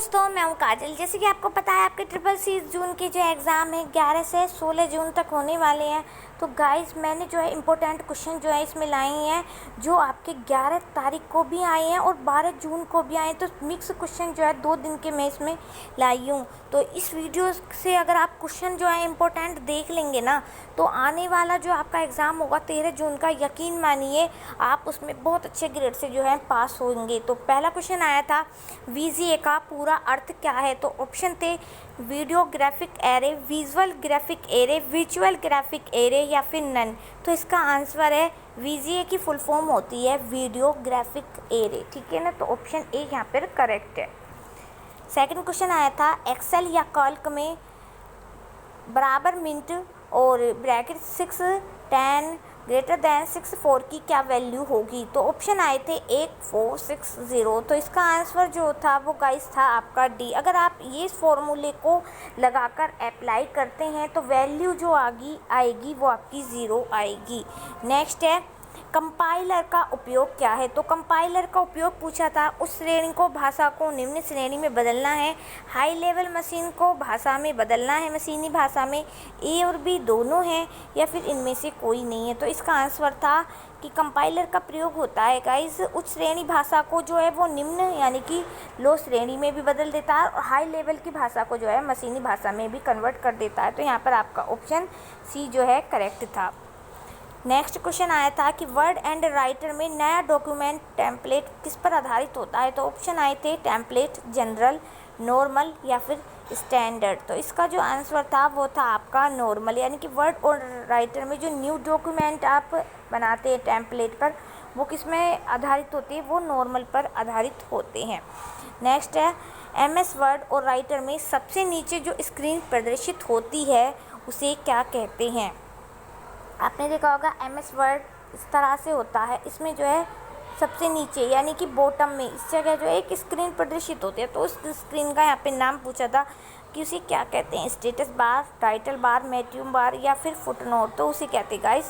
दोस्तों, मैं हूँ काजल। जैसे कि आपको पता है, आपके ट्रिपल सी जून की जो एग्ज़ाम है 11 से 16 जून तक होने वाले हैं। तो गाइस, मैंने जो है इम्पोर्टेंट क्वेश्चन जो है इसमें लाए हैं, जो आपके 11 तारीख को भी आए हैं और 12 जून को भी आए हैं। तो मिक्स क्वेश्चन जो है 2 दिन के मैं इसमें लाई हूँ। तो इस वीडियो से अगर आप क्वेश्चन जो है इम्पोर्टेंट देख लेंगे ना, तो आने वाला जो आपका एग्ज़ाम होगा 13 जून का, यकीन मानिए आप उसमें बहुत अच्छे ग्रेड से जो है पास होंगे। तो पहला क्वेश्चन आया था, वीजीए का पूरा अर्थ क्या है? तो ऑप्शन थे video graphic array, visual graphic array, visual graphic array या फिर नन। तो इसका आंसर है वीजीए की फुल फॉर्म होती है वीडियो ग्राफिक एरे। ठीक है ना, तो ऑप्शन ए यहाँ पर करेक्ट है। सेकंड क्वेश्चन आया था, एक्सेल या कैल्क में बराबर मिनट और ब्रैकेट 6 10 ग्रेटर दैन 64 की क्या वैल्यू होगी? तो ऑप्शन आए थे 1460। तो इसका आंसर जो था वो गाइस था आपका डी। अगर आप ये फॉर्मूले को लगाकर अप्लाई करते हैं तो वैल्यू जो आएगी वो आपकी 0 आएगी। नेक्स्ट है, कंपाइलर का उपयोग क्या है? तो कंपाइलर का उपयोग पूछा था, उस श्रेणी को भाषा को निम्न श्रेणी में बदलना है, हाई लेवल मशीन को भाषा में बदलना है, मशीनी भाषा में, ए और बी दोनों हैं, या फिर इनमें से कोई नहीं है। तो इसका आंसर था कि कंपाइलर का प्रयोग होता है गाइस उच्च श्रेणी भाषा को जो है वो निम्न यानी कि लो श्रेणी में भी बदल देता है, और हाई लेवल की भाषा को जो है मशीनी भाषा में भी कन्वर्ट कर देता है। तो यहाँ पर आपका ऑप्शन सी जो है करेक्ट था। नेक्स्ट क्वेश्चन आया था कि वर्ड एंड राइटर में नया डॉक्यूमेंट टेम्पलेट किस पर आधारित होता है? तो ऑप्शन आए थे टेम्पलेट, जनरल, नॉर्मल या फिर स्टैंडर्ड। तो इसका जो आंसर था वो था आपका नॉर्मल, यानी कि वर्ड और राइटर में जो न्यू डॉक्यूमेंट आप बनाते हैं टेम्पलेट पर, वो किस में आधारित होती है? वो नॉर्मल पर आधारित होते हैं। नेक्स्ट है, MS वर्ड और राइटर में सबसे नीचे जो स्क्रीन प्रदर्शित होती है उसे क्या कहते हैं? आपने देखा होगा MS वर्ड इस तरह से होता है, इसमें जो है सबसे नीचे यानी कि बॉटम में इस जगह जो है एक स्क्रीन प्रदर्शित होती है। तो उस स्क्रीन का यहाँ पे नाम पूछा था कि उसे क्या कहते हैं? Status bar, title bar, menu bar या फिर फुटनोट। तो उसे कहते हैं गाइस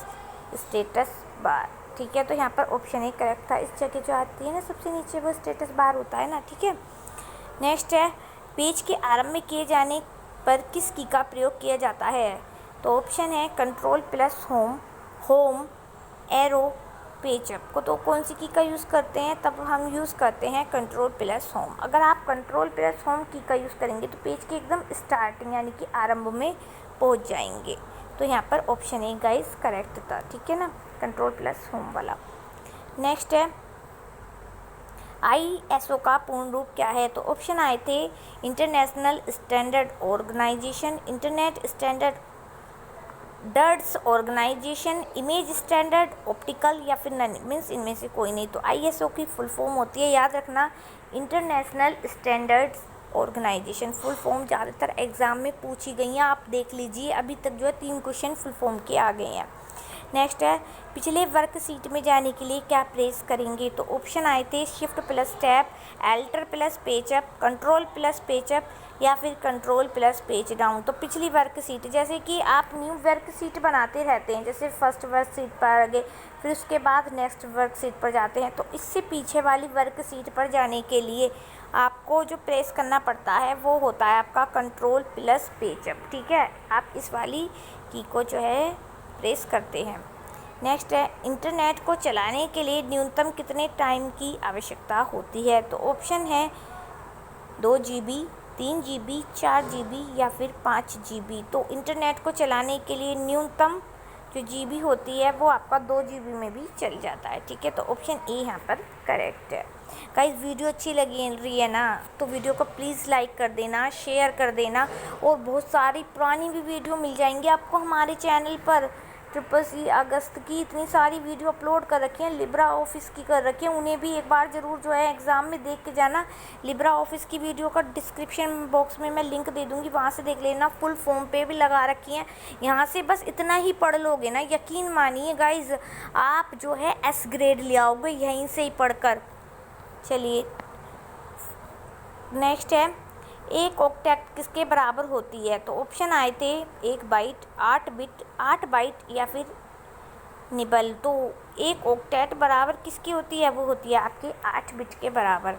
स्टेटस बार। ठीक है, तो यहाँ पर ऑप्शन ए करेक्ट था। इस जगह जो आती है ना सबसे नीचे, वो स्टेटस बार होता है ना। ठीक है, नेक्स्ट है, पेज के आरंभ में किए जाने पर किस की का प्रयोग किया जाता है? तो ऑप्शन है control plus home, home, arrow, page up को। तो कौन सी की का यूज़ करते हैं? तब हम यूज़ करते हैं कंट्रोल प्लस होम। अगर आप कंट्रोल प्लस होम की का यूज़ करेंगे तो पेज के एकदम स्टार्टिंग यानी कि आरंभ में पहुंच जाएंगे। तो यहाँ पर ऑप्शन ए गाइस करेक्ट था। ठीक है ना, कंट्रोल प्लस होम वाला। नेक्स्ट है, ISO का पूर्ण रूप क्या है? तो ऑप्शन आए थे international standard organization, internet standard darts organization, image standard, optical या फिर नन। मीन्स इनमें से कोई नहीं। तो ISO की फुल फॉर्म होती है, याद रखना, international standards organization. Full form ज़्यादातर एग्जाम में पूछी गई हैं, आप देख लीजिए। अभी तक जो है 3 क्वेश्चन फुल फॉर्म के आ गए हैं। नेक्स्ट है, पिछले वर्क सीट में जाने के लिए क्या प्रेस करेंगे? तो ऑप्शन आए थे shift plus tab, alter plus page up, control plus page up या फिर कंट्रोल प्लस पेज डाउन। तो पिछली वर्क सीट, जैसे कि आप न्यू वर्क सीट बनाते रहते हैं, जैसे फर्स्ट वर्क सीट पर गए, फिर उसके बाद नेक्स्ट वर्क सीट पर जाते हैं, तो इससे पीछे वाली वर्क सीट पर जाने के लिए आपको जो प्रेस करना पड़ता है वो होता है आपका कंट्रोल प्लस पेजअप। ठीक है, आप इस वाली की को जो है प्रेस करते हैं। नेक्स्ट है, इंटरनेट को चलाने के लिए न्यूनतम कितने टाइम की आवश्यकता होती है? तो ऑप्शन है 2 GB, 3 GB, 4 GB या फिर 5 GB। तो इंटरनेट को चलाने के लिए न्यूनतम जो GB होती है वो आपका 2 GB में भी चल जाता है। ठीक है, तो ऑप्शन ए यहाँ पर करेक्ट है। गाइस, वीडियो अच्छी लगी रही है ना, तो वीडियो को प्लीज़ लाइक कर देना, शेयर कर देना, और बहुत सारी पुरानी भी वीडियो मिल जाएंगी आपको हमारे चैनल पर। ट्रिपल सी अगस्त की इतनी सारी वीडियो अपलोड कर रखी हैं, लिब्रा ऑफिस की कर रखी हैं, उन्हें भी एक बार ज़रूर जो है एग्ज़ाम में देख के जाना। लिब्रा ऑफिस की वीडियो का डिस्क्रिप्शन बॉक्स में मैं लिंक दे दूँगी, वहाँ से देख लेना। फुल फॉर्म पे भी लगा रखी हैं, यहाँ से बस इतना ही पढ़ लोगे ना, यकीन मानिए गाइज आप जो है S ग्रेड ले आओगे यहीं से ही पढ़कर। चलिए, नेक्स्ट है, एक ऑक्टेट किसके बराबर होती है? तो ऑप्शन आए थे 1 बाइट, 8 बिट, 8 बाइट या फिर निबल। तो एक ऑक्टेट बराबर किसकी होती है? वो होती है आपके 8 बिट के बराबर।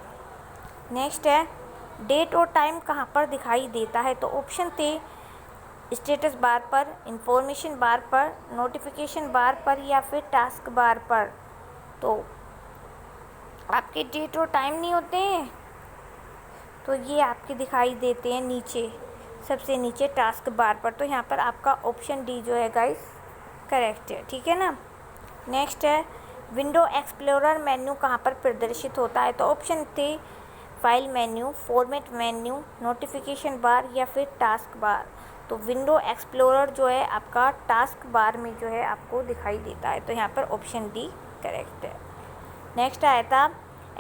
नेक्स्ट है, डेट और टाइम कहाँ पर दिखाई देता है? तो ऑप्शन थे स्टेटस बार पर, इंफॉर्मेशन बार पर, नोटिफिकेशन बार पर या फिर टास्क बार पर। तो आपके डेट और टाइम नहीं होते हैं तो ये आपके दिखाई देते हैं नीचे, सबसे नीचे टास्क बार पर। तो यहाँ पर आपका ऑप्शन डी जो है गाइस करेक्ट है, ठीक है ना। नेक्स्ट है विंडो एक्सप्लोरर मेन्यू कहाँ पर प्रदर्शित होता है? तो ऑप्शन थे file menu, format menu, notification bar या फिर टास्क बार। तो विंडो एक्सप्लोरर जो है आपका टास्क बार में जो है आपको दिखाई देता है। तो यहाँ पर ऑप्शन डी करेक्ट है। नेक्स्ट आया था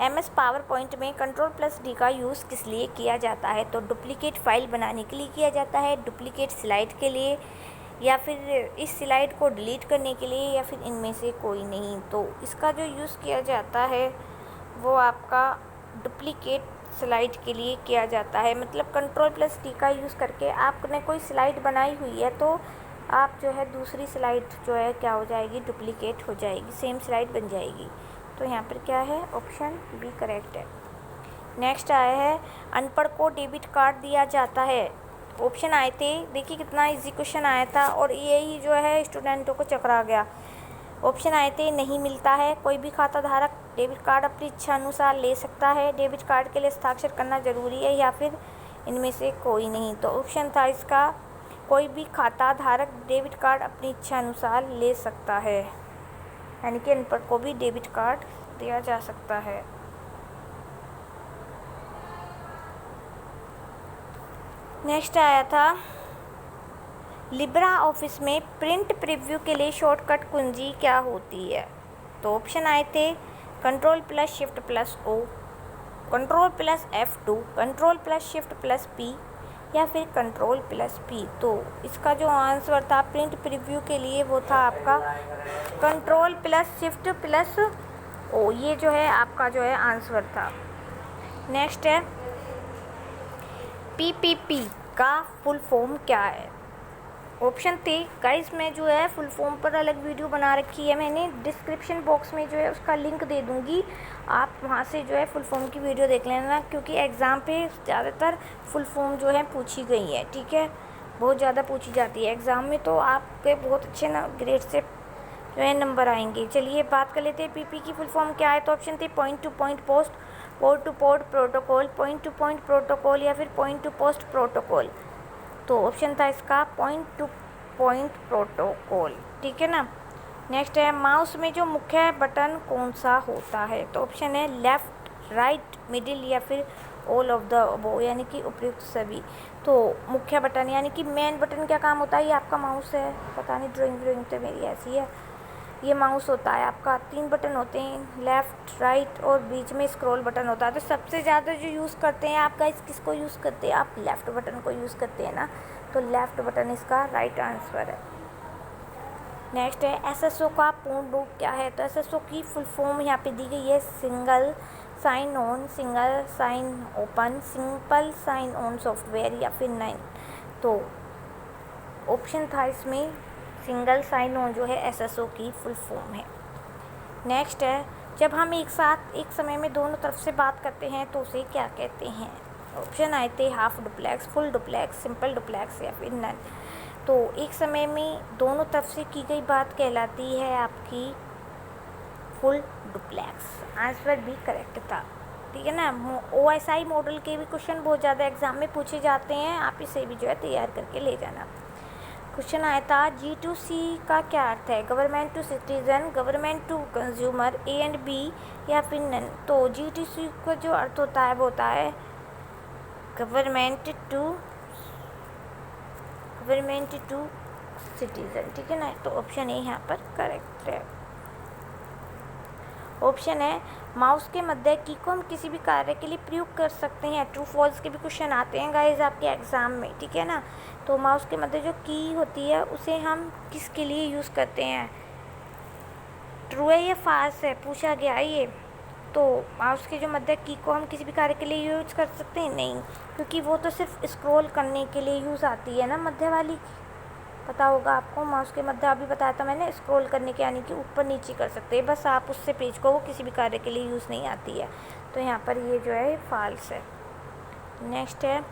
MS पावर पॉइंट में Ctrl+D का यूज़ किस लिए किया जाता है? तो डुप्लीकेट फाइल बनाने के लिए किया जाता है, डुप्लीकेट स्लाइड के लिए, या फिर इस स्लाइड को डिलीट करने के लिए, या फिर इनमें से कोई नहीं। तो इसका जो यूज़ किया जाता है वो आपका डुप्लीकेट स्लाइड के लिए किया जाता है। मतलब Ctrl+D का यूज़ करके आपने कोई स्लाइड बनाई हुई है तो आप जो है दूसरी स्लाइड जो है क्या हो जाएगी, डुप्लीकेट हो जाएगी, सेम स्लाइड बन जाएगी। तो यहाँ पर क्या है, ऑप्शन बी करेक्ट है। नेक्स्ट आया है अनपढ़ को डेबिट कार्ड दिया जाता है। ऑप्शन आए थे, देखिए कितना इजी क्वेश्चन आया था और यही जो है स्टूडेंटों को चकरा गया। ऑप्शन आए थे नहीं मिलता है, कोई भी खाता धारक डेबिट कार्ड अपनी इच्छा अनुसार ले सकता है, डेबिट कार्ड के लिए हस्ताक्षर करना जरूरी है, या फिर इनमें से कोई नहीं। तो ऑप्शन था इसका कोई भी खाता धारक डेबिट कार्ड अपनी इच्छा अनुसार ले सकता है, यानी कि अनपढ़ को भी डेबिट कार्ड दिया जा सकता है। नेक्स्ट आया था लिब्रा ऑफिस में प्रिंट प्रीव्यू के लिए शॉर्टकट कुंजी क्या होती है? तो ऑप्शन आए थे Ctrl+Shift+O, Ctrl+F2, Ctrl+Shift+P या फिर Ctrl+P। तो इसका जो आंसर था प्रिंट प्रीव्यू के लिए वो था आपका Ctrl+Shift+O, ये जो है आपका जो है आंसर था। नेक्स्ट है PPP का फुल फॉर्म क्या है? ऑप्शन थे गाइस, मैं जो है फुल फॉर्म पर अलग वीडियो बना रखी है, मैंने डिस्क्रिप्शन बॉक्स में जो है उसका लिंक दे दूंगी, आप वहां से जो है फुल फॉर्म की वीडियो देख लेना, क्योंकि एग्ज़ाम पे ज़्यादातर फुल फॉर्म जो है पूछी गई है, ठीक है, बहुत ज़्यादा पूछी जाती है एग्ज़ाम में, तो आपके बहुत अच्छे ग्रेड से जो है नंबर आएंगे। चलिए बात कर लेते हैं पीपी की फुल फॉर्म क्या है। तो ऑप्शन थे point two point post, port two port protocol, point two point protocol या फिर पॉइंट टू पोस्ट प्रोटोकॉल। तो ऑप्शन था इसका पॉइंट टू पॉइंट प्रोटोकॉल, ठीक है ना। नेक्स्ट है माउस में जो मुख्य बटन कौन सा होता है? तो ऑप्शन है लेफ़्ट, राइट, मिडिल या फिर ऑल ऑफ द अबव, यानी कि उपयुक्त सभी। तो मुख्य बटन यानी कि मेन बटन क्या काम होता है? ये आपका माउस है, पता नहीं ड्राइंग तो मेरी ऐसी है, ये माउस होता है आपका, 3 बटन होते हैं, लेफ़्ट, राइट और बीच में स्क्रॉल बटन होता है। तो सबसे ज़्यादा जो यूज़ करते हैं आप गाइस किसको यूज़ करते हैं? आप लेफ़्ट बटन को यूज़ करते हैं ना, तो लेफ़्ट बटन इसका राइट आंसर है। नेक्स्ट है एसएसओ का पूर्ण रूप क्या है? तो एसएसओ की फुल फॉर्म यहाँ पे दी गई है single sign on, single sign open, simple sign on software या फिर 9। तो ऑप्शन था इसमें सिंगल साइन ऑन जो है एसएसओ की फुल फॉर्म है। नेक्स्ट है जब हम एक साथ एक समय में दोनों तरफ से बात करते हैं तो उसे क्या कहते हैं? ऑप्शन आए थे half duplex, full duplex, simple duplex या फिर नन। तो एक समय में दोनों तरफ से की गई बात कहलाती है आपकी फुल डुप्लेक्स। आंसर भी करेक्ट था, ठीक है ना। OSI मॉडल के भी क्वेश्चन बहुत ज़्यादा एग्जाम में पूछे जाते हैं, आप इसे भी जो है तैयार करके ले जाना। क्वेश्चन आया था G2C का क्या अर्थ है? Government to citizen, government to consumer, A and B या फिर नन। तो G2C का जो अर्थ होता है वो होता है गवर्नमेंट टू सिटीजन, ठीक है ना। तो ऑप्शन ए यहाँ पर करेक्ट है। ऑप्शन है माउस के मध्य की को हम किसी भी कार्य के लिए प्रयोग कर सकते हैं। ट्रू फॉल्स के भी क्वेश्चन आते हैं गाइज आपके एग्जाम में, ठीक है ना। तो माउस के मध्य जो की होती है उसे हम किसके लिए यूज़ करते हैं? ट्रू है या फाल्स है पूछा गया है ये। तो माउस के जो मध्य की को हम किसी भी कार्य के लिए यूज कर सकते हैं? नहीं, क्योंकि वो तो सिर्फ स्क्रॉल करने के लिए यूज़ आती है ना, मध्य वाली। पता होगा आपको, माउस के मध्य अभी बताया था मैंने, स्क्रॉल करने के यानी कि ऊपर नीचे कर सकते हैं बस आप उससे पेज को, वो किसी भी कार्य के लिए यूज़ नहीं आती है। तो यहाँ पर ये जो है फॉल्स है। नेक्स्ट है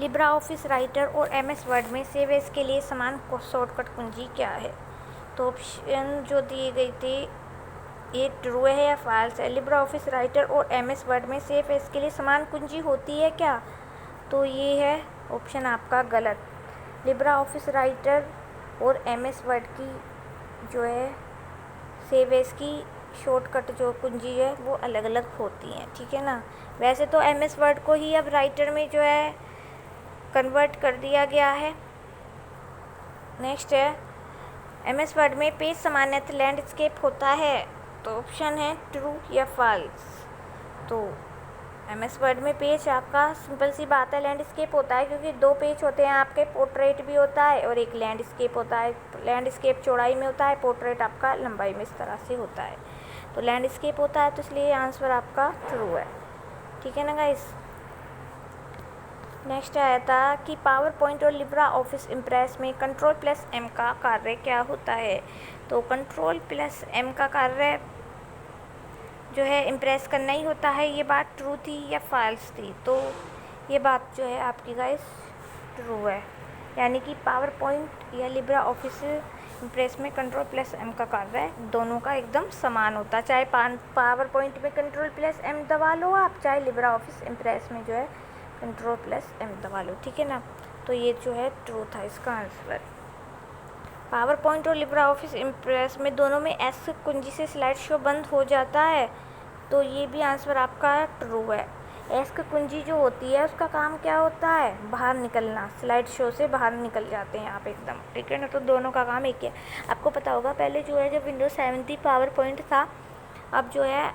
लिब्रा ऑफिस राइटर और MS वर्ड में सेव एज के लिए समान शॉर्टकट कुंजी क्या है? तो ऑप्शन जो दिए गई थी ये ट्रू है या फॉल्स है? लिब्रा ऑफिस राइटर और MS वर्ड में सेव एज के लिए समान कुंजी होती है क्या? तो ये है ऑप्शन आपका गलत। लिब्रा ऑफिस राइटर और MS वर्ड की जो है सेव एज की शॉर्टकट जो कुंजी है वो अलग अलग होती हैं, ठीक है ना। वैसे तो MS वर्ड को ही अब राइटर में जो है कन्वर्ट कर दिया गया है। नेक्स्ट है MS वर्ड में पेज सामान्यतः लैंडस्केप होता है, तो ऑप्शन है ट्रू या फॉल्स। तो MS वर्ड में पेज आपका सिंपल सी बात है लैंडस्केप होता है, क्योंकि 2 पेज होते हैं आपके, पोर्ट्रेट भी होता है और एक लैंडस्केप होता है। लैंडस्केप चौड़ाई में होता है, पोर्ट्रेट आपका लंबाई में इस तरह से होता है। तो लैंडस्केप होता है, तो इसलिए आंसर आपका ट्रू है, ठीक है ना गाइस। नेक्स्ट आया था कि पावर पॉइंट और लिब्रा ऑफिस इम्प्रेस में Ctrl+M का कार्य क्या होता है? तो Ctrl+M का कार्य जो है इम्प्रेस करना ही होता है। ये बात ट्रू थी या फॉल्स थी? तो ये बात जो है आपकी गाइस ट्रू है, यानी कि पावर पॉइंट या लिब्रा ऑफिस इम्प्रेस में Ctrl+M का कार्य दोनों का एकदम समान होता है। चाहे पावर पॉइंट में Ctrl+M दबा लो आप, चाहे लिब्रा ऑफिस इम्प्रेस में जो है Ctrl+M दबा लो, ठीक है ना। तो ये जो है ट्रू था इसका आंसर। पावर पॉइंट और लिब्रा ऑफिस इम्प्रेस में दोनों में एस कुंजी से स्लाइड शो बंद हो जाता है, तो ये भी आंसर आपका ट्रू है। एस की कुंजी जो होती है उसका काम क्या होता है? बाहर निकलना, स्लाइड शो से बाहर निकल जाते हैं आप एकदम, ठीक है ना। तो दोनों का काम एक ही है। आपको पता होगा पहले जो है जब विंडोज 7 थी पावर पॉइंट था, अब जो है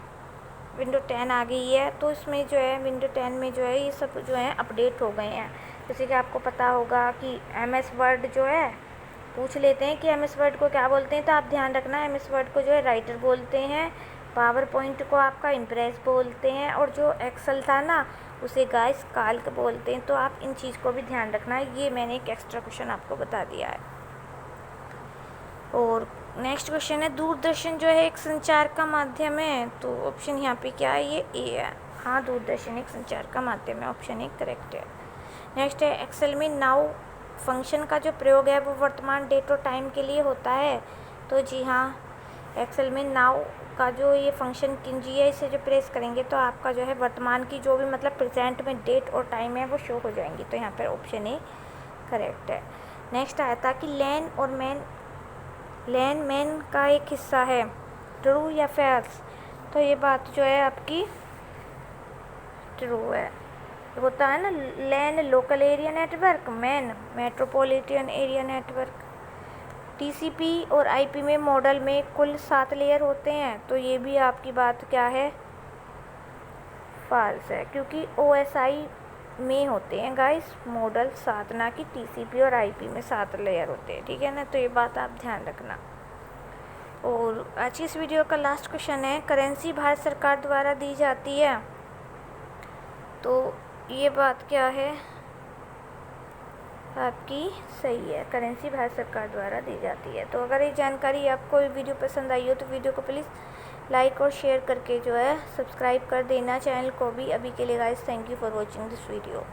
विंडो 10 आ गई है, तो इसमें जो है विंडो 10 में जो है ये सब जो है अपडेट हो गए हैं। जैसे कि आपको पता होगा कि MS वर्ड जो है, पूछ लेते हैं कि MS वर्ड को क्या बोलते हैं, तो आप ध्यान रखना MS वर्ड को जो है राइटर बोलते हैं, पावर पॉइंट को आपका इम्प्रेस बोलते हैं, और जो एक्सेल था ना उसे गाइस काल्क बोलते हैं। तो आप इन चीज़ को भी ध्यान रखना है, ये मैंने एक एक्स्ट्रा क्वेश्चन आपको बता दिया है। और नेक्स्ट क्वेश्चन है दूरदर्शन जो है एक संचार का माध्यम है, तो ऑप्शन यहाँ पे क्या है? ये ए है। हाँ, दूरदर्शन एक संचार का माध्यम है, ऑप्शन ए करेक्ट है। नेक्स्ट है एक्सेल में नाउ फंक्शन का जो प्रयोग है वो वर्तमान डेट और टाइम के लिए होता है, तो जी हाँ, एक्सेल में नाउ का जो ये फंक्शन कुंजी है इसे जो प्रेस करेंगे तो आपका जो है वर्तमान की जो भी मतलब प्रेजेंट में डेट और टाइम है वो शो हो जाएंगी, तो यहाँ पर ऑप्शन ए करेक्ट है। नेक्स्ट आया था कि लैन मैन का एक हिस्सा है, ट्रू या फॉल्स? तो ये बात जो है आपकी ट्रू है। होता है ना LAN local area network, man metropolitan area network. TCP और IP में मॉडल में कुल 7 लेयर होते हैं, तो ये भी आपकी बात क्या है? फॉल्स है, क्योंकि OSI में होते हैं गाइस मॉडल 7, ना कि TCP और IP में 7 लेयर होते हैं, ठीक है ना। तो ये बात आप ध्यान रखना। और आज की इस वीडियो का लास्ट क्वेश्चन है करेंसी भारत सरकार द्वारा दी जाती है, तो ये बात क्या है आपकी? सही है, करेंसी भारत सरकार द्वारा दी जाती है। तो अगर ये जानकारी आपको वीडियो पसंद आई हो तो वीडियो को प्लीज़ लाइक और शेयर करके जो है सब्सक्राइब कर देना चैनल को भी। अभी के लिए guys thank you for watching this video.